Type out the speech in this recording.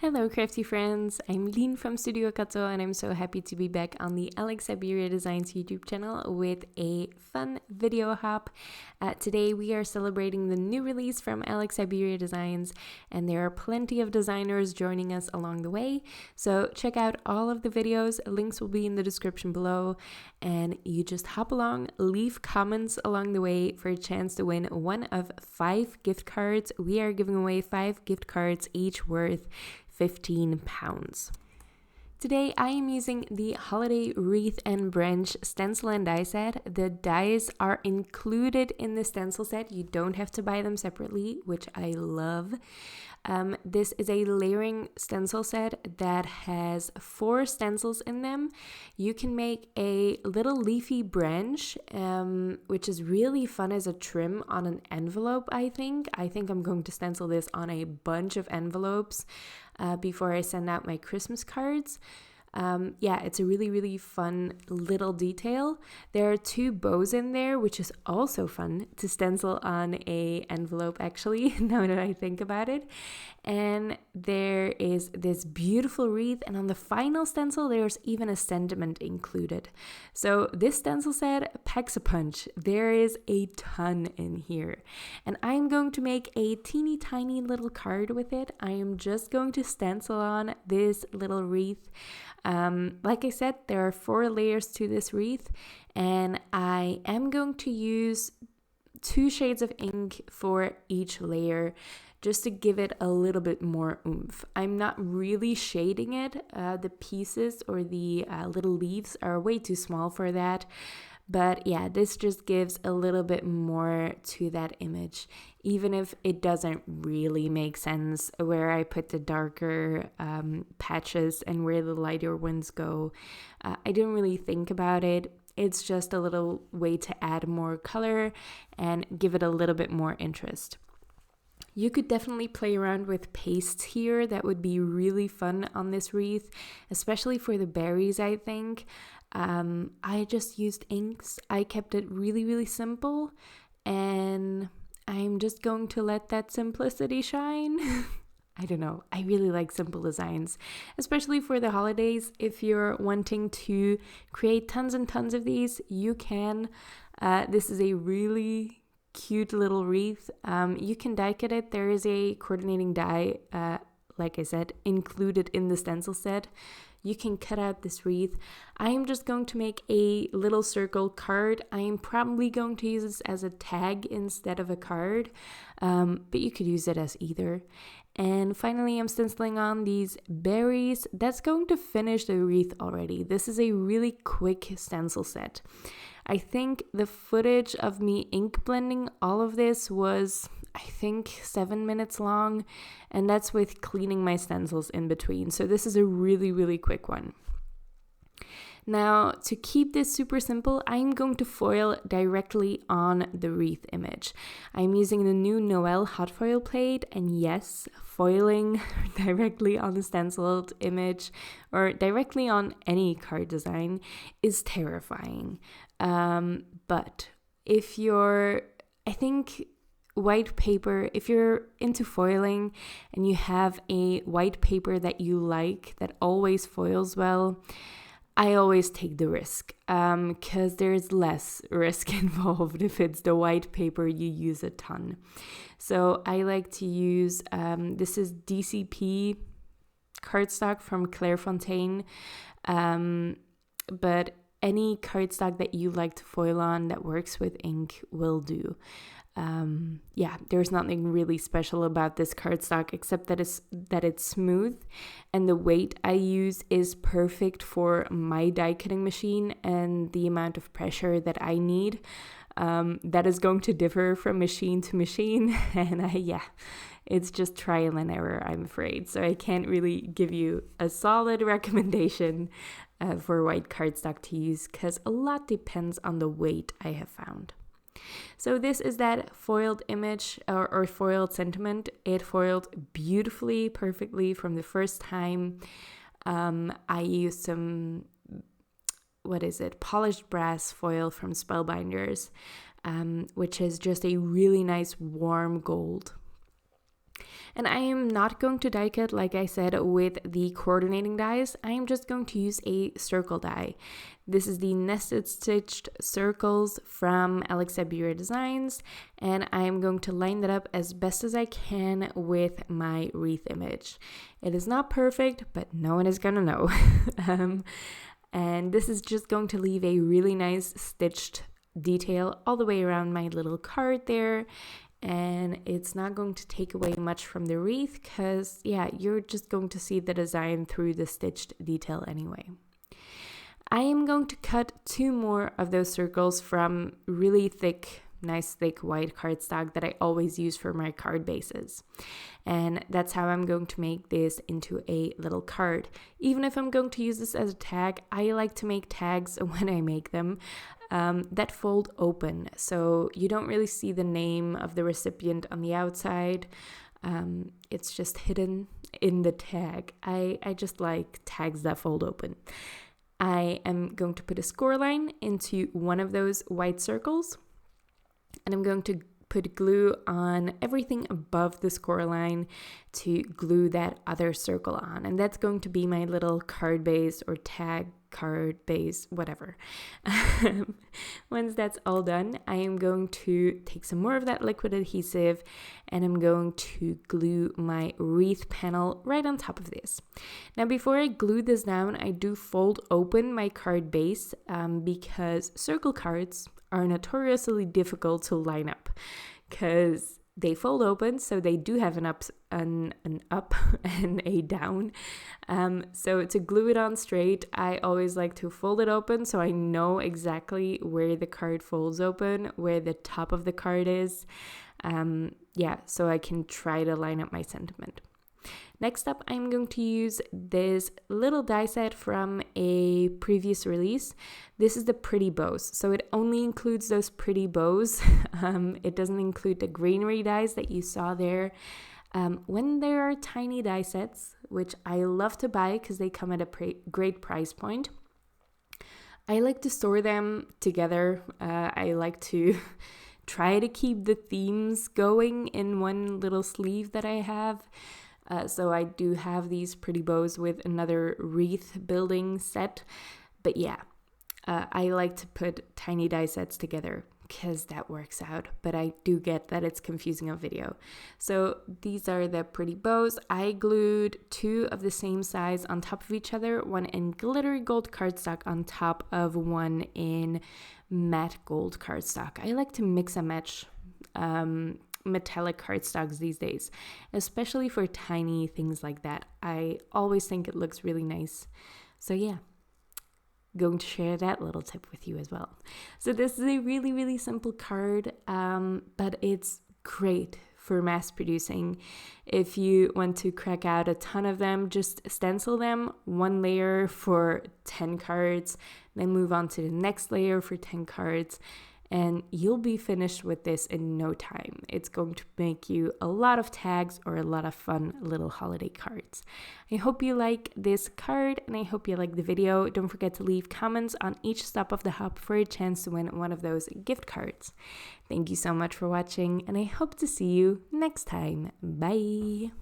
Hello crafty friends, I'm Lien from Studio Kato and I'm so happy to be back on the Syberia Designs YouTube channel with a fun video hop. Today we are celebrating the new release from Syberia Designs and there are plenty of designers joining us along the way. So check out all of the videos, links will be in the description below, and you just hop along, leave comments along the way for a chance to win one of 5 gift cards. We are giving away 5 gift cards, each worth £15. Today I am using the Holiday Wreath and Branch stencil and die set. The dies are included in the stencil set. You don't have to buy them separately, which I love. This is a layering stencil set that has 4 stencils in them. You can make a little leafy branch, which is really fun as a trim on an envelope, I think. I'm going to stencil this on a bunch of envelopes before I send out my Christmas cards. It's a really fun little detail. There are 2 bows in there, which is also fun to stencil on a envelope actually, now that I think about it. And there is this beautiful wreath, and on the final stencil there's even a sentiment included. So this stencil set packs a punch. There is a ton in here, and I'm going to make a teeny tiny little card with it. I am just going to stencil on this little wreath. Like I said, there are 4 layers to this wreath, and I am going to use 2 shades of ink for each layer just to give it a little bit more oomph. I'm not really shading it. The pieces or the little leaves are way too small for that. But yeah, this just gives a little bit more to that image, even if it doesn't really make sense where I put the darker patches and where the lighter ones go. I didn't really think about it. It's just a little way to add more color and give it a little bit more interest. You could definitely play around with pastes here. That would be really fun on this wreath, especially for the berries, I think. I just used inks. I kept it really simple, and I'm just going to let that simplicity shine. I don't know. I really like simple designs, especially for the holidays. If you're wanting to create tons and tons of these, you can. This is a really cute little wreath. You can die cut it. There is a coordinating die, like I said, included in the stencil set. You can cut out this wreath. I am just going to make a little circle card. I am probably going to use this as a tag instead of a card, but you could use it as either. And finally, I'm stenciling on these berries. That's going to finish the wreath already. This is a really quick stencil set. I think the footage of me ink blending all of this was, 7 minutes long, and that's with cleaning my stencils in between. So this is a really quick one. Now, to keep this super simple, I'm going to foil directly on the wreath image. I'm using the new Noel hot foil plate, and yes, foiling directly on the stenciled image or directly on any card design is terrifying. But if you're, white paper, if you're into foiling and you have a white paper that you like that always foils well, I always take the risk because there's less risk involved if it's the white paper you use a ton. So I like to use, this is DCP cardstock from Clairefontaine, but any cardstock that you like to foil on that works with ink will do. There's nothing really special about this cardstock except that it's smooth, and the weight I use is perfect for my die cutting machine and the amount of pressure that I need. That is going to differ from machine to machine, and it's just trial and error, I'm afraid. So I can't really give you a solid recommendation for white cardstock to use because a lot depends on the weight, I have found. So this is that foiled image or foiled sentiment. It foiled beautifully, perfectly from the first time. I used some, polished brass foil from Spellbinders, which is just a really nice warm gold. And I am not going to die cut, like I said, with the coordinating dies. I am just going to use a circle die. This is the nested stitched circles from Syberia Designs, and I am going to line that up as best as I can with my wreath image. It is not perfect, but no one is gonna know. And this is just going to leave a really nice stitched detail all the way around my little card there. And it's not going to take away much from the wreath because, yeah, you're just going to see the design through the stitched detail anyway. I am going to cut 2 more of those circles from really thick, nice thick white cardstock that I always use for my card bases. And that's how I'm going to make this into a little card. Even if I'm going to use this as a tag, I like to make tags when I make them that fold open. So you don't really see the name of the recipient on the outside. It's just hidden in the tag. I just like tags that fold open. I am going to put a score line into one of those white circles, and I'm going to put glue on everything above the score line to glue that other circle on. And that's going to be my little card base or tag card base, whatever. Once that's all done, I am going to take some more of that liquid adhesive and I'm going to glue my wreath panel right on top of this. Now, before I glue this down, I do fold open my card base because circle cards are notoriously difficult to line up because they fold open, so they do have an up and a down. So to glue it on straight, I always like to fold it open so I know exactly where the card folds open, where the top of the card is. So I can try to line up my sentiment. Next up, I'm going to use this little die set from a previous release. This is the pretty bows. So it only includes those pretty bows. It doesn't include the greenery dies that you saw there. When there are tiny die sets, which I love to buy because they come at a great price point, I like to store them together. I like to try to keep the themes going in one little sleeve that I have. So I do have these pretty bows with another wreath building set. But yeah, I like to put tiny die sets together because that works out. But I do get that it's confusing on video. So these are the pretty bows. I glued 2 of the same size on top of each other, one in glittery gold cardstock on top of one in matte gold cardstock. I like to mix and match metallic cardstocks these days, especially for tiny things like that. I always think it looks really nice. So yeah, going to share that little tip with you as well. So this is a really, really simple card, but it's great for mass producing. If you want to crack out a ton of them, just stencil them 1 layer for 10 cards, then move on to the next layer for 10 cards, and you'll be finished with this in no time. It's going to make you a lot of tags or a lot of fun little holiday cards. I hope you like this card and I hope you like the video. Don't forget to leave comments on each stop of the hop for a chance to win one of those gift cards. Thank you so much for watching and I hope to see you next time. Bye!